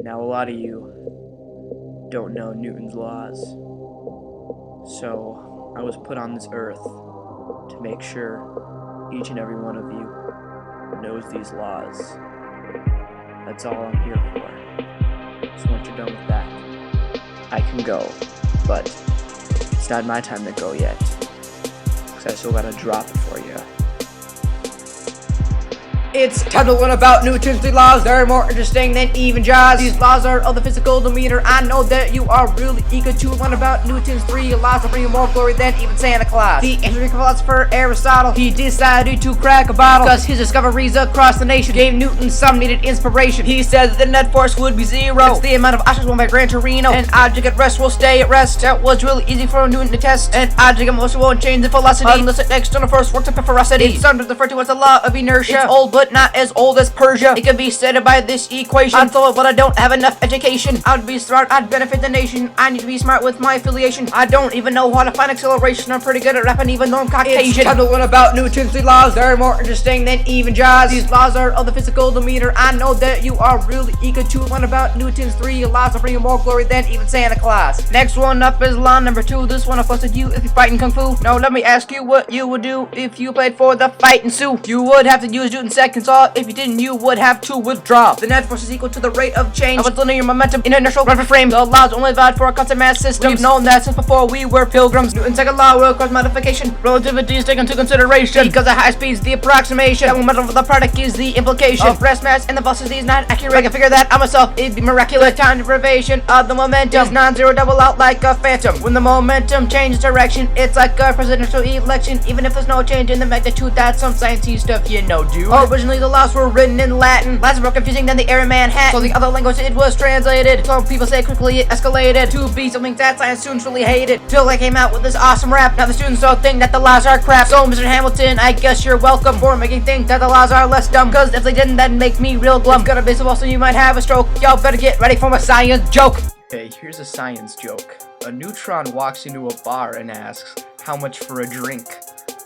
Now, a lot of you don't know Newton's laws, so I was put on this earth to make sure each and every one of you knows these laws. That's all I'm here for. So once you're done with that, I can go, but it's not my time to go yet, because I still gotta drop it for you. It's time to learn about Newton's 3 laws. They're more interesting than even Jaws. These laws are of the physical meter. I know that you are really eager to learn about Newton's 3 laws to bring you more glory than even Santa Claus. The ancient philosopher Aristotle, he decided to crack a bottle because his discoveries across the nation gave Newton some needed inspiration. He said that the net force would be 0. That's the amount of oxygen won by Gran Torino. An object at rest will stay at rest. That was really easy for Newton to test. An object at motion won't change in velocity unless its external force works up in ferocity. It's sometimes referred to as the law of inertia. It's old, but not as old as Persia. It can be stated by this equation. I'm told, but I don't have enough education. I'd be smart, I'd benefit the nation. I need to be smart with my affiliation. I don't even know how to find acceleration. I'm pretty good at rapping even though I'm Caucasian. It's time to learn about Newton's 3 laws. They're more interesting than even Jaws. These laws are of the physical meter. I know that you are really eager to learn about Newton's 3 laws to bring you more glory than even Santa Claus. Next one up is law number 2. This one applies to you if you're fighting Kung Fu. Now let me ask you what you would do if you played for the fighting Sioux. You would have to use Newton's second law. If you didn't, you would have to withdraw. The net force is equal to the rate of change of its linear momentum in inertial rubber frame. The laws only valid for a constant mass system. We've known that since before we were pilgrims. Newton's second law will cause modification. Relativity is taken into consideration because at high speeds the approximation. The momentum of the product is the implication. Of rest mass and the velocity is not accurate. I can figure that out myself. It'd be miraculous. The time deprivation of the momentum is non-zero, double out like a phantom. When the momentum changes direction, it's like a presidential election. Even if there's no change in the magnitude, that's some sciencey stuff you know, dude. Originally the laws were written in Latin. Latin's more confusing than the air in Manhattan. So the other language it was translated. Some people say quickly it escalated to be something that science students really hated. Till they came out with this awesome rap. Now the students don't think that the laws are crap. So Mr. Hamilton, I guess you're welcome for making think that the laws are less dumb. Cause if they didn't, that'd make me real glum. It's gonna be so you might have a stroke. Y'all better get ready for my science joke. Hey, here's a science joke. A neutron walks into a bar and asks, "How much for a drink?"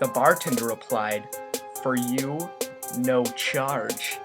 The bartender replied, "For you, no charge."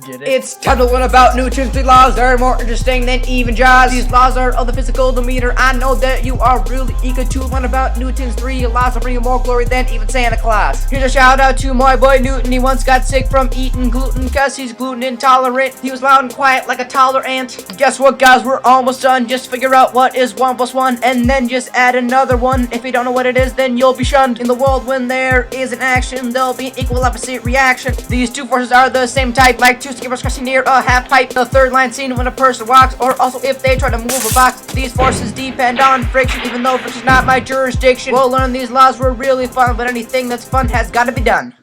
Get it? It's time to learn about Newton's 3 laws. They're more interesting than even Jaws. These laws are of the physical meter. I know that you are really eager to learn about Newton's 3 laws to bring you more glory than even Santa Claus. Here's a shout out to my boy Newton. He once got sick from eating gluten cause he's gluten intolerant. He was loud and quiet like a taller ant. Guess what, guys? We're almost done. Just figure out what is 1 plus 1 and then just add another one. If you don't know what it is, then you'll be shunned. In the world when there is an action, there'll be an equal opposite reaction. These two forces are the same type, like two skippers crossing near a half pipe. The third line seen when a person walks, or also if they try to move a box. These forces depend on friction, even though friction's not my jurisdiction. We'll learn these laws were really fun, but anything that's fun has gotta be done.